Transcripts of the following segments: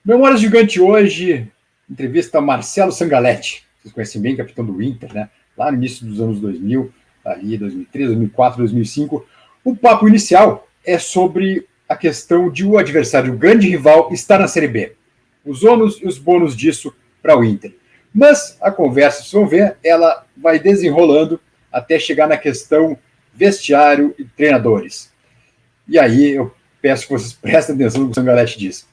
Memórias Gigante hoje, entrevista a Marcelo Sangaletti. Vocês conhecem bem, capitão do Inter, né? Lá no início dos anos 2000, ali 2003, 2004, 2005. O papo inicial é sobre a questão de o adversário, o grande rival, estar na Série B. Os ônus e os bônus disso para o Inter. Mas a conversa, vocês vão ver, ela vai desenrolando até chegar na questão vestiário e treinadores. E aí eu peço que vocês prestem atenção no que o Sangaletti diz.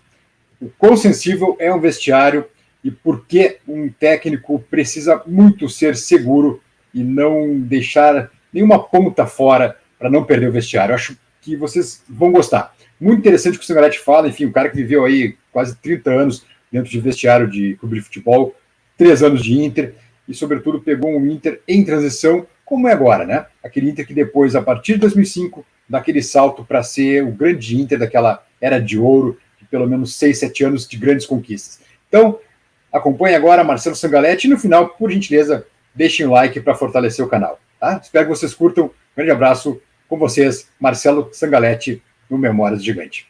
O quão sensível é um vestiário e por que um técnico precisa muito ser seguro e não deixar nenhuma ponta fora para não perder o vestiário. Eu acho que vocês vão gostar. Muito interessante o que o Sangaletti fala, enfim, um cara que viveu aí quase 30 anos dentro de vestiário de clube de futebol, 3 anos de Inter e, sobretudo, pegou um Inter em transição, como é agora, né? Aquele Inter que depois, a partir de 2005, dá aquele salto para ser o grande Inter daquela era de ouro, pelo menos 6, 7 anos de grandes conquistas. Então, acompanhe agora Marcelo Sangaletti e no final, por gentileza, deixem o like para fortalecer o canal. Tá? Espero que vocês curtam. Um grande abraço com vocês, Marcelo Sangaletti, no Memórias Gigante.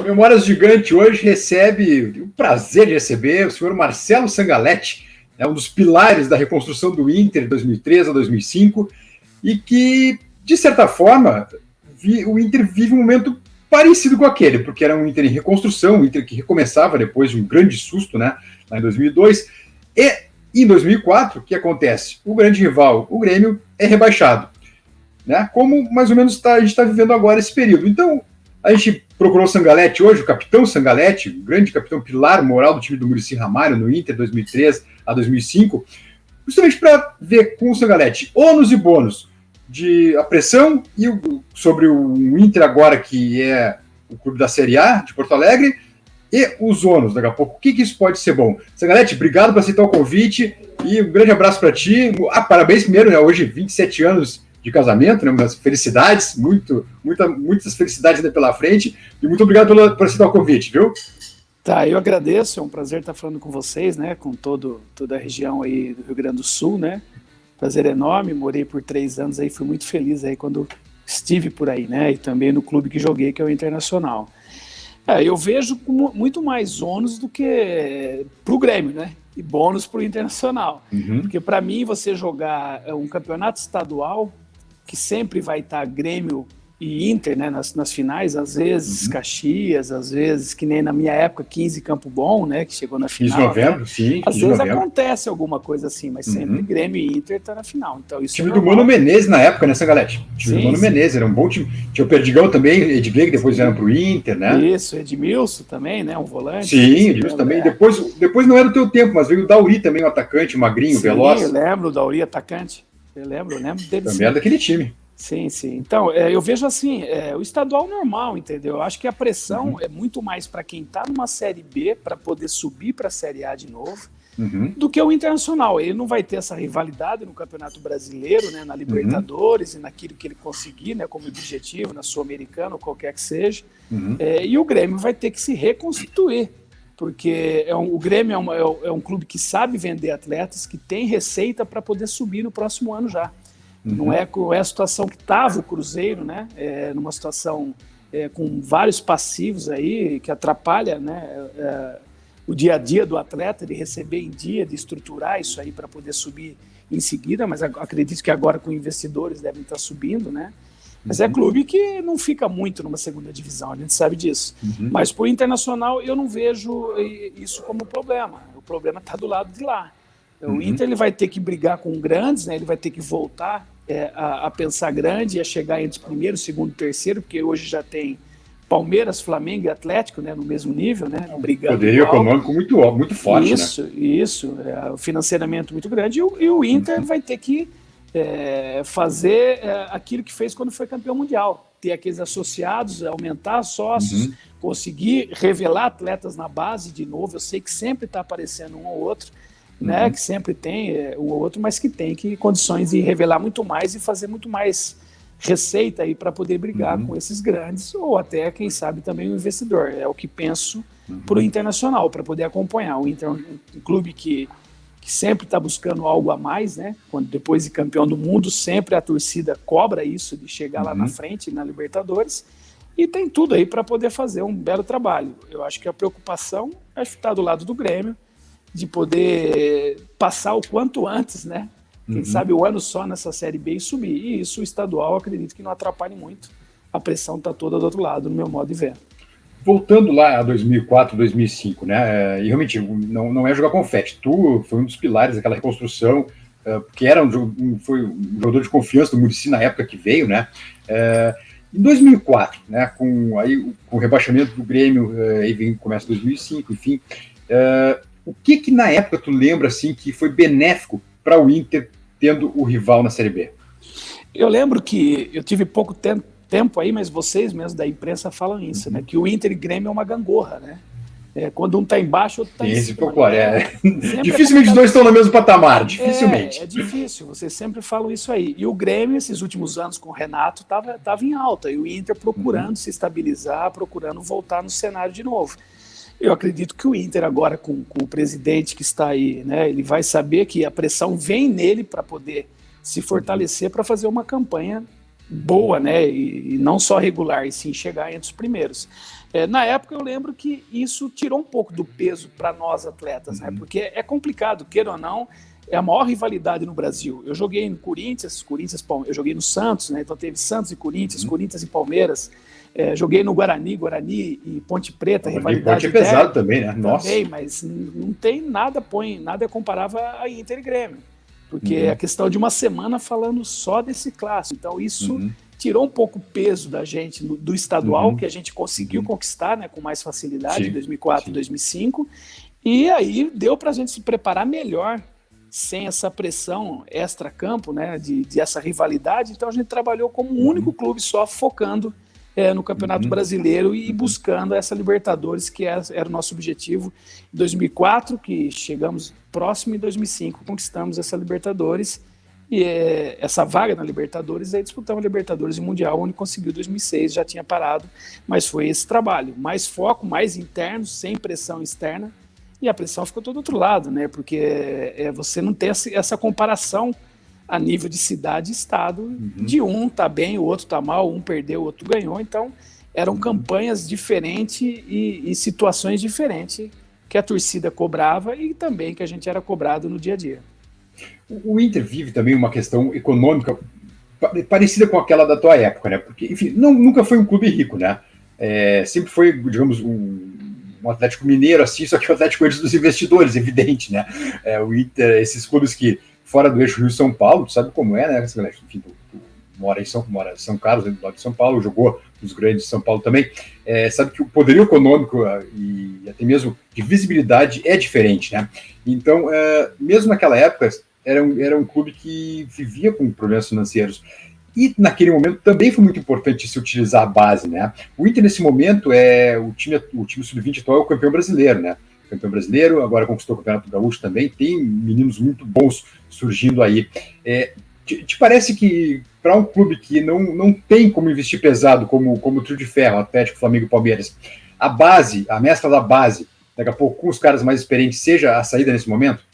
Memórias Gigante hoje recebe o prazer de receber o senhor Marcelo Sangaletti, um dos pilares da reconstrução do Inter de 2003 a 2005, e que, de certa forma, o Inter vive um momento parecido com aquele, porque era um Inter em reconstrução, um Inter que recomeçava depois de um grande susto, né, lá em 2002, e em 2004, o que acontece? O grande rival, o Grêmio, é rebaixado, né, como mais ou menos a gente está vivendo agora esse período. Então, a gente procurou o Sangaletti hoje, o capitão Sangaletti, o grande capitão pilar moral do time do Muricy Ramalho no Inter 2003 a 2005, justamente para ver com o Sangaletti ônus e bônus de a pressão e sobre o Inter agora, que é o clube da Série A de Porto Alegre, e os ônus daqui a pouco. O que isso pode ser bom? Sangaletti, obrigado por aceitar o convite e um grande abraço para ti. Parabéns primeiro, né? Hoje 27 anos de casamento, né? Umas felicidades, muitas felicidades ainda pela frente, e muito obrigado por aceitar o convite, viu? Tá, eu agradeço, é um prazer estar falando com vocês, né, com toda a região aí do Rio Grande do Sul, né, prazer enorme, morei por 3 anos aí, fui muito feliz aí quando estive por aí, né, e também no clube que joguei, que é o Internacional. Eu vejo muito mais ônus do que pro Grêmio, né, e bônus pro Internacional, porque para mim você jogar um campeonato estadual, que sempre vai estar Grêmio e Inter, né, nas finais, às vezes Caxias, às vezes, que nem na minha época, 15 Campo Bom, né, que chegou na final. 15 de novembro, né? Sim. Às vezes acontece alguma coisa assim, mas sempre Grêmio e Inter tá na final. Então, isso time do Mano Menezes na época, né, Sangaletti? O time do Mano Menezes, era um bom time. Tinha o Perdigão também, Edgley, que depois vieram pro Inter, né? Isso, Edmilson também, né, um volante. Sim, Edmilson também. Depois não era o teu tempo, mas veio o Dauri também, um atacante, magrinho, veloz. Sim, eu lembro, o Dauri, atacante. Eu lembro dele. Também era daquele time. Sim. Então, eu vejo assim, o estadual normal, entendeu? Eu acho que a pressão é muito mais para quem está numa Série B, para poder subir para a Série A de novo, do que o Internacional. Ele não vai ter essa rivalidade no Campeonato Brasileiro, né, na Libertadores e naquilo que ele conseguir, né, como objetivo, na Sul-Americana ou qualquer que seja. E o Grêmio vai ter que se reconstituir, porque o Grêmio é um clube que sabe vender atletas, que tem receita para poder subir no próximo ano já. Não é a situação que estava o Cruzeiro, né? Numa situação com vários passivos aí, que atrapalha, né, o dia a dia do atleta, de receber em dia, de estruturar isso aí para poder subir em seguida, mas acredito que agora com investidores devem estar subindo, né? Mas é clube que não fica muito numa segunda divisão, a gente sabe disso. Mas para o Internacional eu não vejo isso como problema. O problema está do lado de lá. O Inter ele vai ter que brigar com grandes, né? Ele vai ter que voltar a pensar grande e a chegar entre o primeiro, segundo e terceiro, porque hoje já tem Palmeiras, Flamengo e Atlético, né, no mesmo nível, né, brigando. Poderio econômico muito forte, Isso, o financiamento muito grande, e o Inter vai ter que fazer aquilo que fez quando foi campeão mundial, ter aqueles associados, aumentar sócios, conseguir revelar atletas na base de novo. Eu sei que sempre está aparecendo um ou outro, né, que sempre tem um ou outro, mas que tem condições de revelar muito mais e fazer muito mais receita aí para poder brigar com esses grandes, ou até, quem sabe, também o investidor. É o que penso para o Internacional, para poder acompanhar. O Inter é um clube que que sempre está buscando algo a mais, né? Quando depois de campeão do mundo, sempre a torcida cobra isso, de chegar lá na frente, na Libertadores, e tem tudo aí para poder fazer um belo trabalho. Eu acho que a preocupação é estar do lado do Grêmio, de poder passar o quanto antes, né? Quem sabe o ano só nessa Série B e subir. E isso, o estadual, acredito que não atrapalhe muito. A pressão está toda do outro lado, no meu modo de ver. Voltando lá a 2004, 2005, né? E realmente não é jogar confete. Tu foi um dos pilares daquela reconstrução, porque foi um jogador de confiança do Muricy na época que veio, né? Em 2004, né? Com o rebaixamento do Grêmio, aí começa 2005, enfim. O que na época tu lembra assim que foi benéfico para o Inter tendo o rival na Série B? Eu lembro que eu tive pouco tempo aí, mas vocês mesmos da imprensa falam isso, né? Que o Inter e Grêmio é uma gangorra, né? Quando um está embaixo, outro está em cima. Dificilmente os dois estão no mesmo patamar, dificilmente. É difícil, vocês sempre falam isso aí. E o Grêmio, esses últimos anos com o Renato, estava em alta, e o Inter procurando se estabilizar, procurando voltar no cenário de novo. Eu acredito que o Inter agora, com o presidente que está aí, né, ele vai saber que a pressão vem nele para poder se fortalecer para fazer uma campanha boa, né, e não só regular, e sim chegar entre os primeiros. Na época eu lembro que isso tirou um pouco do peso para nós atletas, né, porque é complicado, queira ou não, é a maior rivalidade no Brasil. Eu joguei no Corinthians, eu joguei no Santos, né, então teve Santos e Corinthians, Corinthians e Palmeiras, joguei no Guarani e Ponte Preta, rivalidade. Ponte é pesado também, né? Nossa. Também, mas não tem nada, nada comparável a Inter e Grêmio. Porque é a questão de uma semana falando só desse clássico. Então isso tirou um pouco o peso da gente, do estadual, que a gente conseguiu conquistar, né, com mais facilidade em 2004 e 2005. E aí deu para a gente se preparar melhor, sem essa pressão extra-campo, né, de essa rivalidade. Então a gente trabalhou como um único clube só, focando no Campeonato Brasileiro e buscando essa Libertadores, que era o nosso objetivo em 2004, que chegamos próximo, em 2005 conquistamos essa Libertadores, e essa vaga na Libertadores, aí disputamos a Libertadores e o Mundial, onde conseguiu em 2006, já tinha parado, mas foi esse trabalho, mais foco, mais interno, sem pressão externa, e a pressão ficou todo outro lado, né? Porque você não tem essa comparação a nível de cidade e estado, de um tá bem, o outro tá mal, um perdeu, o outro ganhou. Então, eram campanhas diferentes e situações diferentes que a torcida cobrava e também que a gente era cobrado no dia a dia. O Inter vive também uma questão econômica parecida com aquela da tua época, né? Porque, enfim, nunca foi um clube rico, né? Sempre foi, digamos, um Atlético Mineiro assim, só que o Atlético antes dos investidores, evidente, né? O Inter, esses clubes que fora do eixo Rio-São Paulo, tu sabe como é, né? Enfim, tu mora em São Carlos, do lado de São Paulo, jogou nos grandes de São Paulo também, sabe que o poderio econômico e até mesmo de visibilidade é diferente, né? Então, mesmo naquela época, era um clube que vivia com problemas financeiros. E naquele momento também foi muito importante se utilizar a base, né? O Inter, nesse momento, o time sub-20 atual é o campeão brasileiro, né? Campeão brasileiro, agora conquistou o Campeonato Gaúcho também, tem meninos muito bons surgindo aí. Te parece que para um clube que não tem como investir pesado, como o Trio de Ferro, Atlético, Flamengo e Palmeiras, a mescla da base, daqui a pouco com os caras mais experientes, seja a saída nesse momento?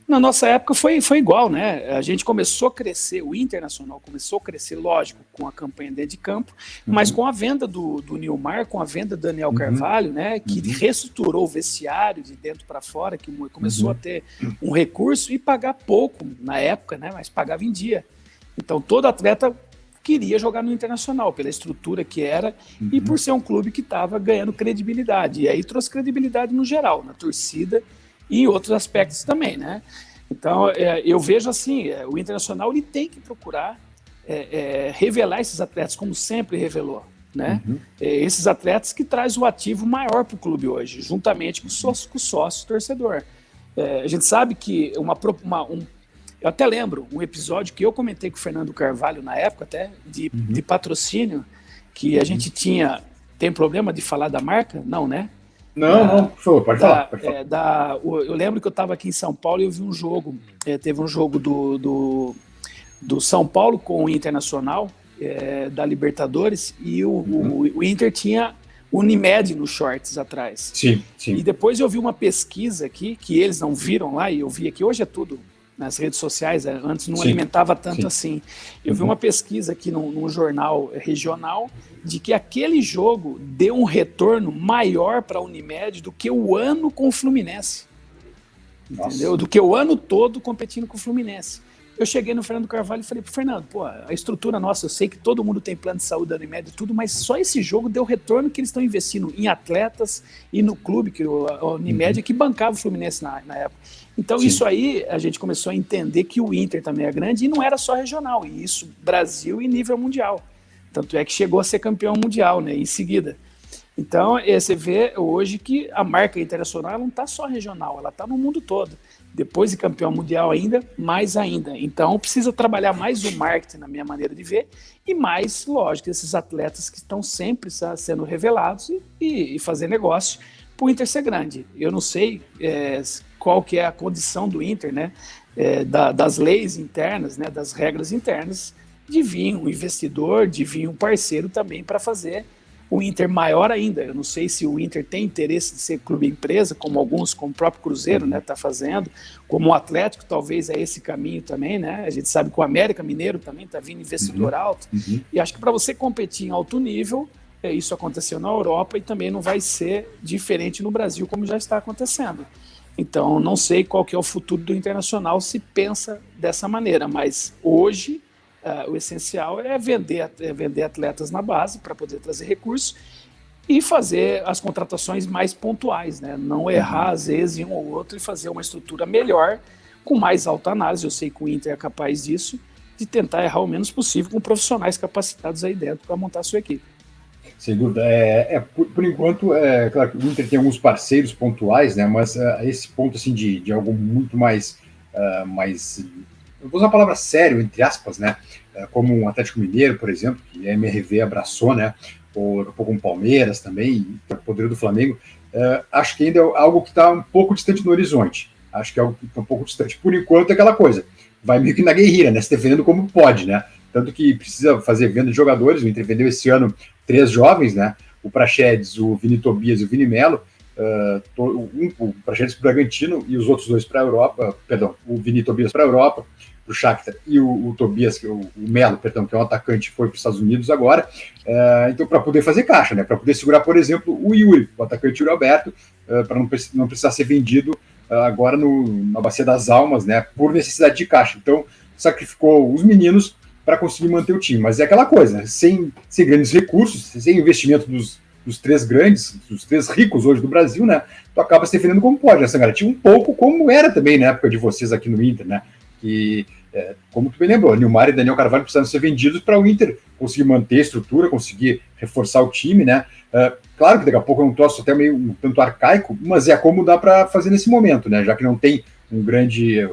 Na nossa época foi igual, né? A gente começou a crescer, o Internacional começou a crescer, lógico, com a campanha dentro de campo, mas com a venda do Nilmar, com a venda do Daniel Carvalho, né? Que reestruturou o vestiário de dentro para fora, que começou a ter um recurso e pagar pouco na época, né? Mas pagava em dia. Então todo atleta queria jogar no Internacional, pela estrutura que era e por ser um clube que estava ganhando credibilidade. E aí trouxe credibilidade no geral, na torcida e em outros aspectos também, né? Então, eu vejo assim, o Internacional ele tem que procurar revelar esses atletas, como sempre revelou, né? Esses atletas que trazem o ativo maior para o clube hoje, juntamente com o sócio torcedor. A gente sabe que eu até lembro um episódio que eu comentei com o Fernando Carvalho na época, até, de patrocínio, que a gente tem problema de falar da marca? Não, né? Não, por favor, pode falar. Eu lembro que eu estava aqui em São Paulo e eu vi um jogo, teve um jogo do São Paulo com o Internacional, da Libertadores, e o Inter tinha Unimed nos shorts atrás. Sim, sim. E depois eu vi uma pesquisa aqui, que eles não viram lá, e eu vi aqui, hoje é tudo nas redes sociais, antes não alimentava tanto assim. Eu vi uma pesquisa aqui num jornal regional de que aquele jogo deu um retorno maior para a Unimed do que o ano com o Fluminense. Entendeu? Do que o ano todo competindo com o Fluminense. Eu cheguei no Fernando Carvalho e falei pro Fernando, pô, a estrutura nossa, eu sei que todo mundo tem plano de saúde da Unimed e tudo, mas só esse jogo deu retorno que eles estão investindo em atletas e no clube, que a Unimed é que bancava o Fluminense na época. Então isso aí, a gente começou a entender que o Inter também é grande e não era só regional, e isso Brasil e nível mundial. Tanto é que chegou a ser campeão mundial, né, em seguida. Então, você vê hoje que a marca internacional não está só regional, ela está no mundo todo. Depois de campeão mundial ainda, mais ainda. Então, precisa trabalhar mais o marketing, na minha maneira de ver, e mais, lógico, esses atletas que estão sempre sendo revelados e fazer negócio para o Inter ser grande. Eu não sei qual que é a condição do Inter, né, das leis internas, né, das regras internas, de vir um investidor, de vir um parceiro também para fazer o Inter maior ainda. Eu não sei se o Inter tem interesse de ser clube-empresa, como alguns, como o próprio Cruzeiro, né, está fazendo, como o Atlético, talvez é esse caminho também, né? A gente sabe que o América Mineiro também está vindo investidor alto, e acho que para você competir em alto nível, isso aconteceu na Europa e também não vai ser diferente no Brasil, como já está acontecendo. Então, não sei qual que é o futuro do Internacional se pensa dessa maneira, mas hoje o essencial é vender atletas na base para poder trazer recursos e fazer as contratações mais pontuais, né? Não errar às vezes em um ou outro e fazer uma estrutura melhor, com mais alta análise. Eu sei que o Inter é capaz disso, de tentar errar o menos possível com profissionais capacitados aí dentro para montar a sua equipe. Sem dúvida. Por enquanto, claro que o Inter tem alguns parceiros pontuais, né? Mas esse ponto assim, de algo muito mais eu vou usar a palavra sério, entre aspas, né? Como um Atlético Mineiro, por exemplo, que a MRV abraçou, né? Ou com o Palmeiras também, o poder do Flamengo. Acho que ainda é algo que está um pouco distante no horizonte. Acho que é algo que está um pouco distante. Por enquanto, é aquela coisa. Vai meio que na guerrilha, né? Se defendendo como pode, né? Tanto que precisa fazer venda de jogadores. O Inter vendeu esse ano 3 jovens, né? O Praxedes, o Vini Tobias e o Vini Melo. O Praxedes para o Bragantino e os outros 2 para a Europa. Perdão, o Vini Tobias para a Europa, para o Shakhtar, e o Tobias, o Melo, perdão, que é um atacante, foi para os Estados Unidos agora. Então, para poder fazer caixa, né? Para poder segurar, por exemplo, o Yuri, o atacante Yuri Alberto, para não precisar ser vendido agora na Bacia das Almas, né? Por necessidade de caixa. Então, sacrificou os meninos para conseguir manter o time. Mas é aquela coisa, né? Sem grandes recursos, sem investimento dos 3 grandes, dos 3 ricos hoje do Brasil, né? Tu acaba se defendendo como pode, né, Sangaretti? Um pouco como era também na época de vocês aqui no Inter, né? Que, como tu bem lembrou, Nilmar e Daniel Carvalho precisaram ser vendidos para o Inter conseguir manter a estrutura, conseguir reforçar o time, né? Claro que daqui a pouco é um troço até meio um tanto arcaico, mas é como dá para fazer nesse momento, né? Já que não tem um grande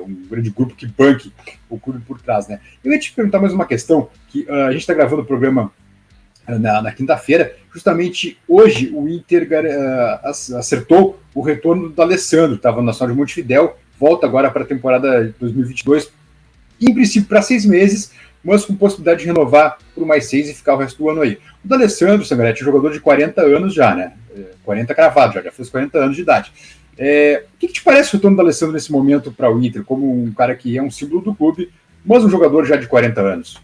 grupo que banque o clube por trás, né? Eu ia te perguntar mais uma questão, que a gente está gravando o programa na quinta-feira, justamente hoje o Inter acertou o retorno do Alessandro, estava no Nacional de Montevidéu, volta agora para a temporada de 2022, em princípio para 6 meses, mas com possibilidade de renovar por mais 6 e ficar o resto do ano aí. O D'Alessandro, Sangaretti, jogador de 40 anos já, né? 40 cravado, já fez 40 anos de idade. O que te parece o retorno do D'Alessandro nesse momento para o Inter, como um cara que é um símbolo do clube, mas um jogador já de 40 anos?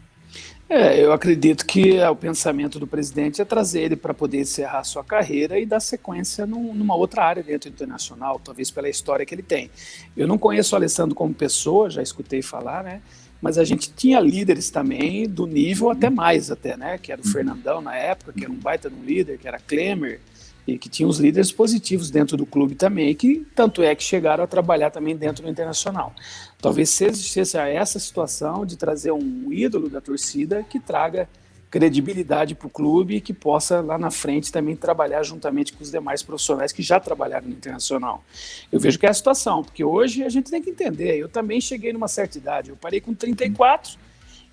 Eu acredito que o pensamento do presidente é trazer ele para poder encerrar sua carreira e dar sequência numa outra área dentro do Internacional, talvez pela história que ele tem. Eu não conheço o Alessandro como pessoa, já escutei falar, né? Mas a gente tinha líderes também do nível até mais, né? Que era o Fernandão na época, que era um baita de um líder, que era Klemer, e que tinha os líderes positivos dentro do clube também, que tanto é que chegaram a trabalhar também dentro do Internacional. Talvez seja essa situação de trazer um ídolo da torcida que traga credibilidade para o clube e que possa lá na frente também trabalhar juntamente com os demais profissionais que já trabalharam no Internacional. Eu vejo que é a situação, porque hoje a gente tem que entender, eu também cheguei numa certa idade, eu parei com 34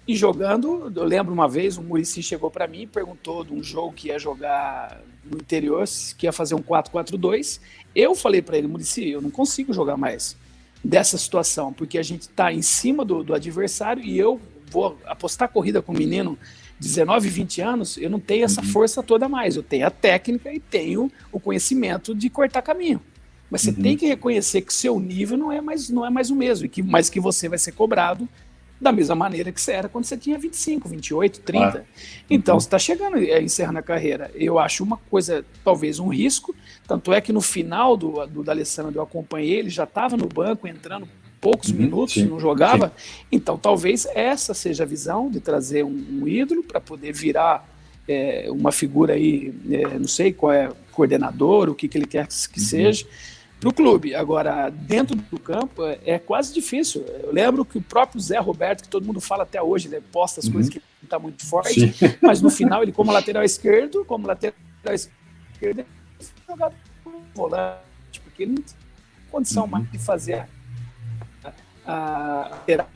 e jogando, eu lembro uma vez, o Muricy chegou para mim e perguntou de um jogo que ia jogar no interior, que ia fazer um 4-4-2. Eu falei para ele, Muricy, eu não consigo jogar mais dessa situação, porque a gente está em cima do adversário e eu vou apostar corrida com um menino 19, 20 anos, eu não tenho essa força toda mais. Eu tenho a técnica e tenho o conhecimento de cortar caminho. Mas você tem que reconhecer que seu nível não é mais o mesmo, mas que você vai ser cobrado da mesma maneira que você era quando você tinha 25, 28, 30. Então, você está chegando, encerrando a carreira. Eu acho uma coisa, talvez um risco, tanto é que no final do D'Alessandro eu acompanhei, ele já estava no banco, entrando poucos minutos, não jogava. Então, talvez essa seja a visão de trazer um ídolo para poder virar uma figura aí, não sei qual é, coordenador, o que ele quer que seja, para o clube. Agora, dentro do campo, é quase difícil. Eu lembro que o próprio Zé Roberto, que todo mundo fala até hoje, ele posta as coisas que não está muito forte, mas no final ele, como lateral esquerdo, ele jogava volante, porque ele não tem condição mais de fazer a lateral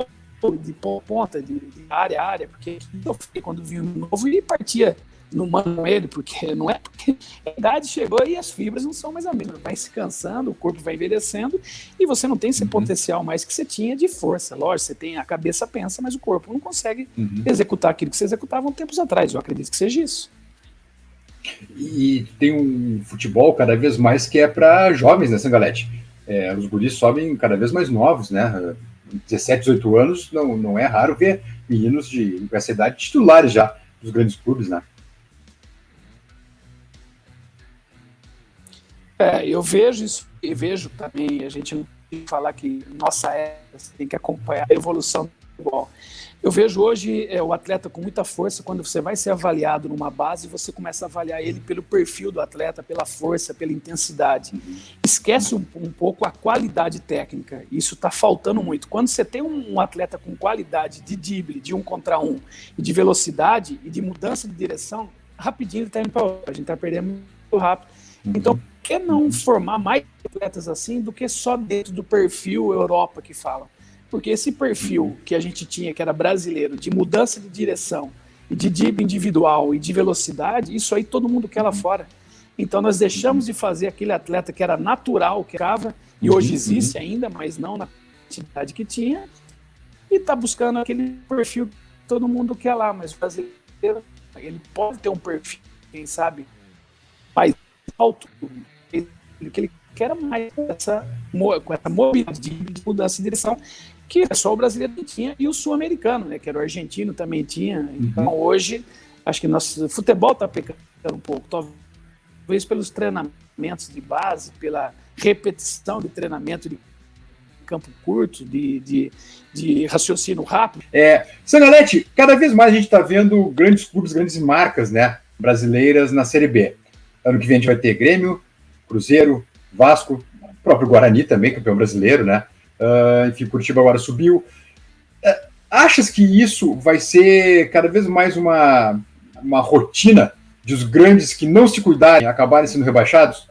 de ponta, de área a área, porque eu fui quando vi um novo e partia no mano com ele, porque não é porque a idade chegou e as fibras não são mais a mesma, vai se cansando, o corpo vai envelhecendo e você não tem esse potencial mais que você tinha de força. Lógico, você tem a cabeça pensa, mas o corpo não consegue executar aquilo que você executava tempos atrás. Eu acredito que seja isso. E tem um futebol cada vez mais que é para jovens, né, Sangalete? Os guris sobem cada vez mais novos, né? 17, 18 anos, não é raro ver meninos com essa idade titulares já dos grandes clubes, né? Eu vejo isso e vejo também, a gente não tem que falar que nossa época você tem que acompanhar a evolução do futebol. Eu vejo hoje o atleta com muita força, quando você vai ser avaliado numa base, você começa a avaliar ele pelo perfil do atleta, pela força, pela intensidade. Esquece um pouco a qualidade técnica, isso está faltando muito. Quando você tem um atleta com qualidade de drible, de 1 contra 1, e de velocidade e de mudança de direção, rapidinho ele está indo para outra, a gente está perdendo muito rápido. Então, por que não formar mais atletas assim do que só dentro do perfil Europa que falam? Porque esse perfil que a gente tinha, que era brasileiro, de mudança de direção, e de drible individual e de velocidade, isso aí todo mundo quer lá fora. Então nós deixamos de fazer aquele atleta que era natural, que era, e hoje existe ainda, mas não na quantidade que tinha, e está buscando aquele perfil que todo mundo quer lá, mas o brasileiro, ele pode ter um perfil, quem sabe, mais alto, que ele quer mais com essa mobilidade de mudança de direção, que é só o brasileiro que tinha, e o sul-americano, né, que era o argentino, também tinha. Então, hoje, acho que nosso futebol está pecando um pouco, talvez pelos treinamentos de base, pela repetição de treinamento de campo curto, de raciocínio rápido. Sangalete, cada vez mais a gente está vendo grandes clubes, grandes marcas, né, brasileiras na Série B. Ano que vem a gente vai ter Grêmio, Cruzeiro, Vasco, o próprio Guarani também, campeão brasileiro, né? Enfim, Curitiba agora subiu. Achas que isso vai ser cada vez mais uma rotina de os grandes que não se cuidarem acabarem sendo rebaixados?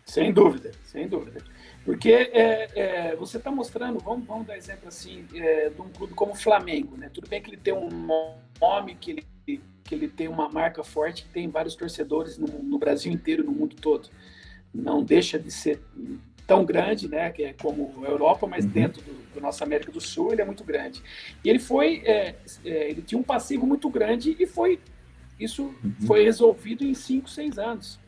Sem dúvida, sem dúvida. Porque você está mostrando, vamos dar exemplo assim, de um clube como o Flamengo, né? Tudo bem que ele tem um nome, que ele tem uma marca forte, que tem vários torcedores no Brasil inteiro, no mundo todo. Não deixa de ser tão grande, né, que é como a Europa, mas dentro da nossa América do Sul ele é muito grande. E ele ele tinha um passivo muito grande e isso foi resolvido em 5, 6 anos.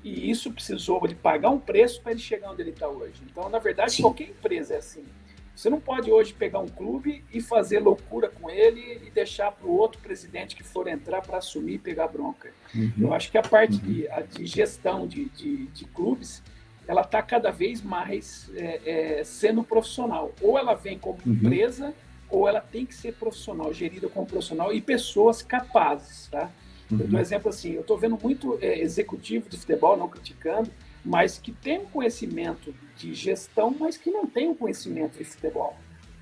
E isso precisou de pagar um preço para ele chegar onde ele está hoje. Então, na verdade, qualquer empresa é assim. Você não pode hoje pegar um clube e fazer loucura com ele e deixar para o outro presidente que for entrar para assumir e pegar bronca. Eu acho que a parte de gestão de clubes, ela está cada vez mais sendo profissional. Ou ela vem como empresa, ou ela tem que ser profissional, gerida como profissional e pessoas capazes, tá? Eu dou um exemplo assim, eu estou vendo muito executivo de futebol, não criticando, mas que tem um conhecimento de gestão, mas que não tem um conhecimento de futebol.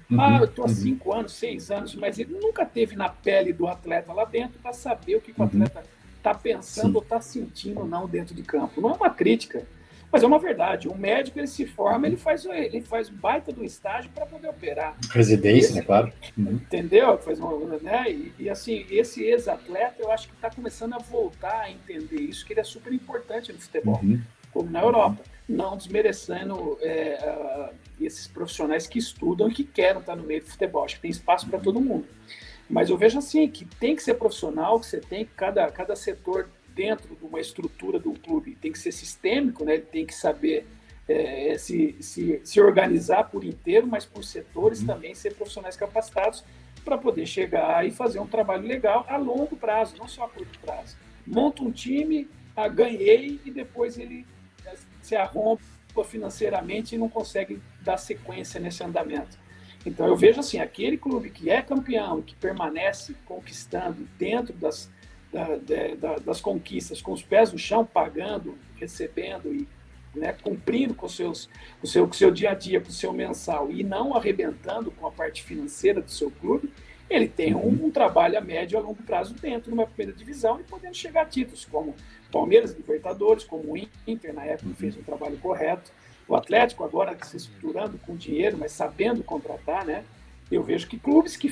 Eu estou há 5 anos, 6 anos, mas ele nunca teve na pele do atleta lá dentro para saber o que o atleta está pensando ou está sentindo não dentro de campo. Não é uma crítica, mas é uma verdade. Um médico, ele se forma, ele faz baita do estágio para poder operar. Residência, né, claro. Entendeu? Né? E assim, esse ex-atleta, eu acho que está começando a voltar a entender isso, que ele é super importante no futebol, como na Europa. Não desmerecendo esses profissionais que estudam e que querem estar no meio do futebol. Acho que tem espaço para todo mundo. Mas eu vejo assim, que tem que ser profissional, que você tem que cada setor dentro de uma estrutura do clube tem que ser sistêmico, né? Ele tem que saber se organizar por inteiro, mas por setores também ser profissionais capacitados para poder chegar e fazer um trabalho legal a longo prazo, não só a curto prazo. Monta um time, ganhei, e depois ele se arromba financeiramente e não consegue dar sequência nesse andamento. Então eu vejo assim, aquele clube que é campeão, que permanece conquistando dentro das conquistas, com os pés no chão, pagando, recebendo e, né, cumprindo com o seu dia a dia, com o seu mensal, e não arrebentando com a parte financeira do seu clube, ele tem um trabalho a médio e a longo prazo dentro de uma primeira divisão e podendo chegar a títulos como Palmeiras, Libertadores, como o Inter, na época, fez um trabalho correto. O Atlético agora se estruturando com dinheiro, mas sabendo contratar, né? Eu vejo que clubes que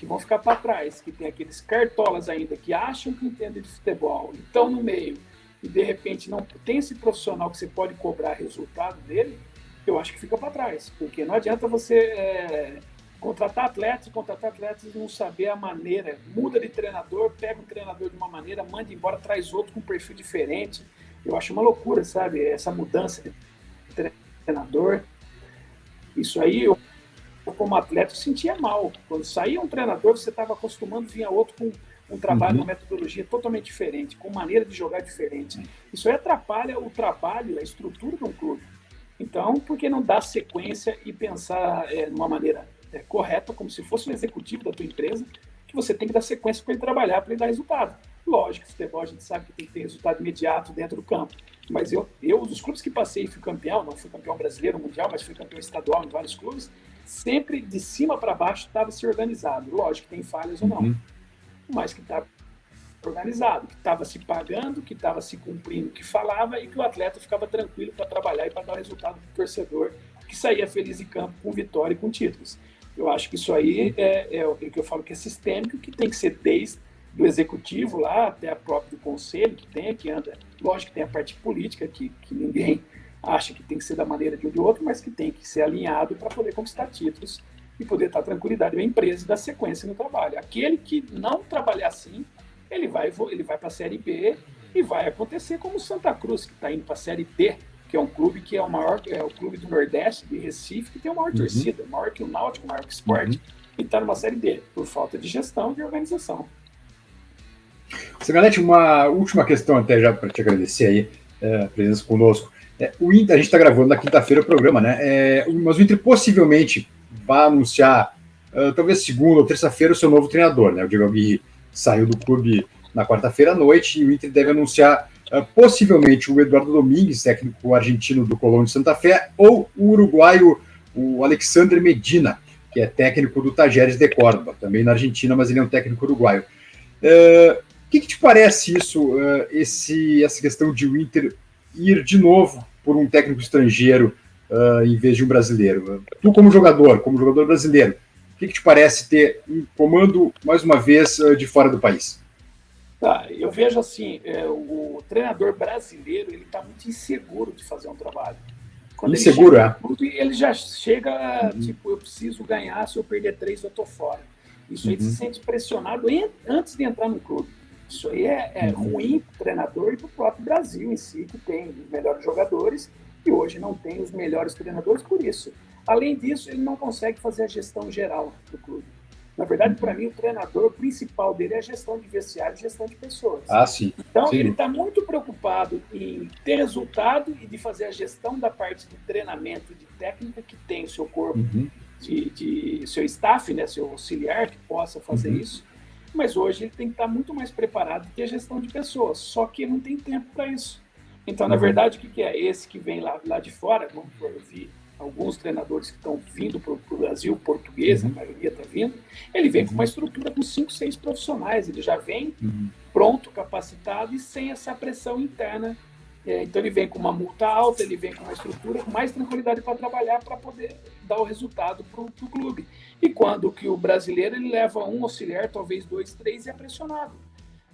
vão ficar para trás, que tem aqueles cartolas ainda que acham que entendem de futebol, estão no meio e de repente não tem esse profissional que você pode cobrar resultado dele, eu acho que fica para trás, porque não adianta você contratar atletas e não saber a maneira, muda de treinador, pega um treinador de uma maneira, manda embora, traz outro com um perfil diferente. Eu acho uma loucura, sabe, essa mudança de treinador. Isso aí, eu como atleta, eu sentia mal. Quando saía um treinador, você estava acostumando, vinha outro com um trabalho, uma metodologia totalmente diferente, com maneira de jogar diferente. Isso aí atrapalha o trabalho, a estrutura de um clube. Então, por que não dar sequência e pensar numa maneira correta, como se fosse um executivo da tua empresa, que você tem que dar sequência para ele trabalhar, para ele dar resultado. Lógico, futebol a gente sabe que tem que ter resultado imediato dentro do campo. Mas eu dos clubes que passei e fui campeão, não fui campeão brasileiro, mundial, mas fui campeão estadual em vários clubes, sempre de cima para baixo estava se organizado. Lógico que tem falhas ou não, mas que estava organizado, que estava se pagando, que estava se cumprindo o que falava e que o atleta ficava tranquilo para trabalhar e para dar o resultado para o torcedor, que saía feliz em campo com vitória e com títulos. Eu acho que isso aí é o que eu falo que é sistêmico, que tem que ser desde do executivo lá até a própria do conselho, que anda. Lógico que tem a parte política, que ninguém acha que tem que ser da maneira de um de outro, mas que tem que ser alinhado para poder conquistar títulos e poder dar tranquilidade à empresa e dar sequência no trabalho. Aquele que não trabalhar assim, ele vai para a Série B e vai acontecer como o Santa Cruz, que está indo para a Série B, que é um clube que é o maior, o clube do Nordeste, de Recife, que tem a maior torcida, maior que o Náutico, maior que o Sport, e está numa Série B, por falta de gestão e de organização. Sangalete, uma última questão até já para te agradecer aí a presença conosco. O Inter, a gente está gravando na quinta-feira o programa, né? Mas o Inter possivelmente vai anunciar, talvez segunda ou terça-feira, o seu novo treinador, né? O Diego Aguirre saiu do clube na quarta-feira à noite e o Inter deve anunciar possivelmente o Eduardo Domingues, técnico argentino do Colón de Santa Fé, ou o uruguaio, o Alexandre Medina, que é técnico do Tajeres de Córdoba, também na Argentina, mas ele é um técnico uruguaio. O que te parece isso, essa questão de o Inter ir de novo por um técnico estrangeiro em vez de um brasileiro? Tu, como jogador brasileiro, o que te parece ter um comando, mais uma vez, de fora do país? Eu vejo assim, o treinador brasileiro ele está muito inseguro de fazer um trabalho. Quando inseguro, ele já chega, tipo, eu preciso ganhar, se eu perder 3 eu estou fora. Isso aí se sente pressionado antes de entrar no clube. Isso aí é ruim para o treinador e para o próprio Brasil em si, que tem os melhores jogadores e hoje não tem os melhores treinadores por isso. Além disso, ele não consegue fazer a gestão geral do clube. Na verdade, para mim, o treinador principal dele é a gestão de vestiário e gestão de pessoas. Sim. Então, sim. Ele está muito preocupado em ter resultado e de fazer a gestão da parte de treinamento e de técnica que tem o seu corpo, de seu staff, né, seu auxiliar, que possa fazer isso. Mas hoje ele tem que estar muito mais preparado que a gestão de pessoas, só que ele não tem tempo para isso. Então, na verdade, o que é? Esse que vem lá de fora, vamos ver alguns treinadores que estão vindo para o Brasil, português, a maioria está vindo, ele vem com uma estrutura com 5, 6 profissionais, ele já vem pronto, capacitado e sem essa pressão interna. Então ele vem com uma multa alta, ele vem com uma estrutura com mais tranquilidade para trabalhar, para poder dar o resultado para o clube. E quando que o brasileiro ele leva um auxiliar, talvez 2, 3 e é pressionado.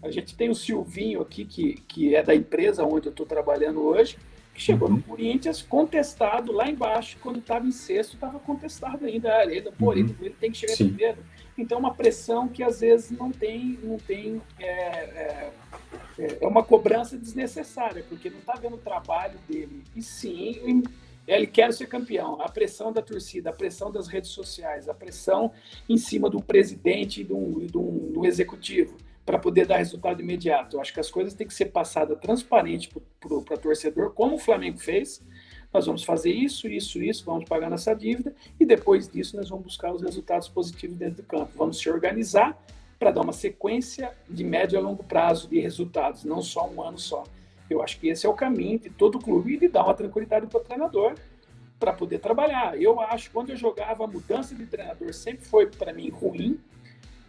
A gente tem o Silvinho aqui, que é da empresa onde eu estou trabalhando hoje, que chegou no Corinthians contestado lá embaixo, quando estava em sexto, estava contestado ainda. Ele tem que chegar em primeiro. Então, uma pressão que às vezes não tem é uma cobrança desnecessária, porque não está vendo o trabalho dele. E sim, ele quer ser campeão. A pressão da torcida, a pressão das redes sociais, a pressão em cima do presidente e do executivo, para poder dar resultado imediato. Eu acho que as coisas têm que ser passadas transparente para o torcedor, como o Flamengo fez. Nós vamos fazer isso, vamos pagar nossa dívida, e depois disso nós vamos buscar os resultados positivos dentro do campo. Vamos se organizar para dar uma sequência de médio a longo prazo de resultados, não só um ano só. Eu acho que esse é o caminho de todo clube, e de dar uma tranquilidade para o treinador para poder trabalhar. Eu acho que quando eu jogava, a mudança de treinador sempre foi, para mim, ruim,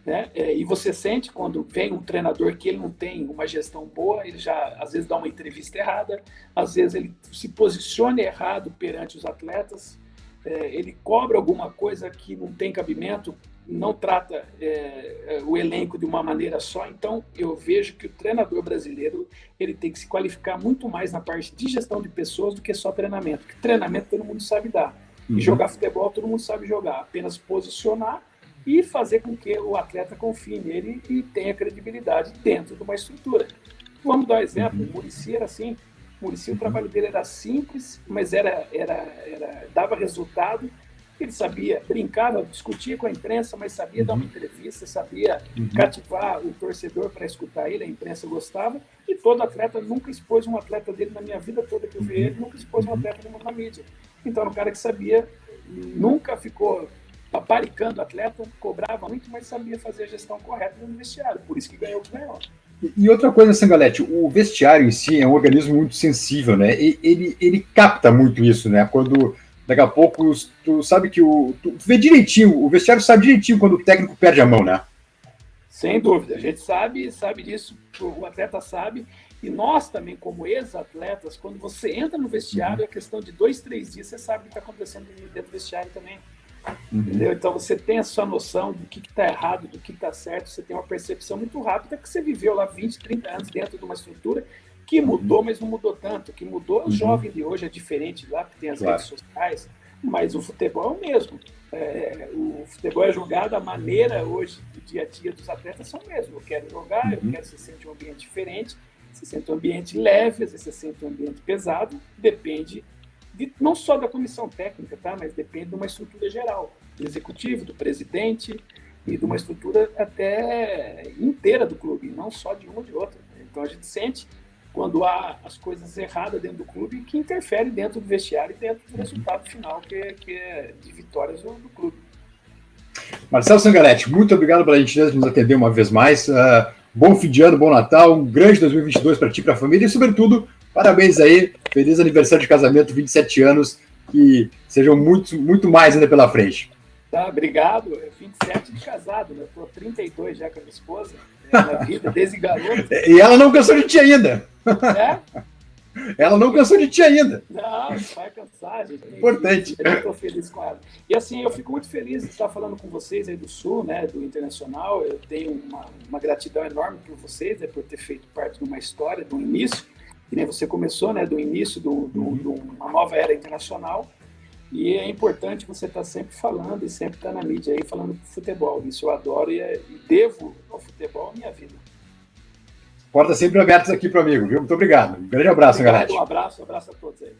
né? E você sente quando vem um treinador que ele não tem uma gestão boa, ele já às vezes dá uma entrevista errada, às vezes ele se posiciona errado perante os atletas, ele cobra alguma coisa que não tem cabimento, não trata o elenco de uma maneira só. Então eu vejo que o treinador brasileiro ele tem que se qualificar muito mais na parte de gestão de pessoas do que só treinamento, porque treinamento todo mundo sabe dar, e jogar futebol todo mundo sabe jogar, apenas posicionar e fazer com que o atleta confie nele e tenha credibilidade dentro de uma estrutura. Vamos dar um exemplo, o Muricy era assim, o trabalho dele era simples, mas dava resultado, ele sabia, brincava, discutia com a imprensa, mas sabia dar uma entrevista, sabia cativar o torcedor para escutar ele, a imprensa gostava, e todo atleta, nunca expôs um atleta dele na minha vida toda que eu vi ele, nunca expôs um atleta na mídia. Então era um cara que sabia, nunca ficou paparicando o atleta, cobrava muito, mas sabia fazer a gestão correta no vestiário, por isso que ganhou o que ganhou. E outra coisa, Sangalete, o vestiário em si é um organismo muito sensível, né? Ele capta muito isso, né? Quando daqui a pouco tu sabe que tu vê direitinho, o vestiário sabe direitinho quando o técnico perde a mão, né? Sem dúvida, a gente sabe disso, o atleta sabe, e nós também, como ex-atletas, quando você entra no vestiário, é questão de 2, 3 dias, você sabe o que está acontecendo dentro do vestiário também. Entendeu? Então você tem a sua noção do que está errado, do que está certo, você tem uma percepção muito rápida, que você viveu lá 20, 30 anos dentro de uma estrutura que mudou, mas não mudou tanto, que mudou. O jovem de hoje é diferente lá, porque tem as redes sociais, mas o futebol é o mesmo. O futebol é jogado, a maneira hoje, do dia a dia dos atletas são o mesmo. Eu quero jogar, eu quero que você sente um ambiente diferente, você sente um ambiente leve, às vezes você sente um ambiente pesado, depende não só da comissão técnica, tá? Mas depende de uma estrutura geral, do executivo, do presidente e de uma estrutura até inteira do clube, não só de uma ou de outra. Então a gente sente quando há as coisas erradas dentro do clube que interfere dentro do vestiário e dentro do resultado final que é de vitórias do clube. Marcelo Sangalete, muito obrigado pela gentileza de nos atender uma vez mais. Bom fim de ano, bom Natal, um grande 2022 para ti e para a família e, sobretudo, parabéns aí, feliz aniversário de casamento, 27 anos, que sejam muito, muito mais ainda pela frente. Tá, obrigado. 27 de casado, né? Estou 32 já com a minha esposa, na vida, desde garoto. E ela não cansou de ti ainda. É? Ela não cansou de ti ainda. Não, vai cansar, gente. Importante. Eu estou feliz com ela. E assim, eu fico muito feliz de estar falando com vocês aí do Sul, né, do Internacional. Eu tenho uma gratidão enorme por vocês, né, por ter feito parte de uma história, do início, que nem você começou, né, do início de uma nova era internacional. E é importante você estar sempre falando e sempre estar na mídia aí falando do futebol. Isso eu adoro e devo ao futebol a minha vida. Portas sempre abertas aqui para o amigo, viu? Muito obrigado. Um grande abraço, galera. Um abraço a todos aí.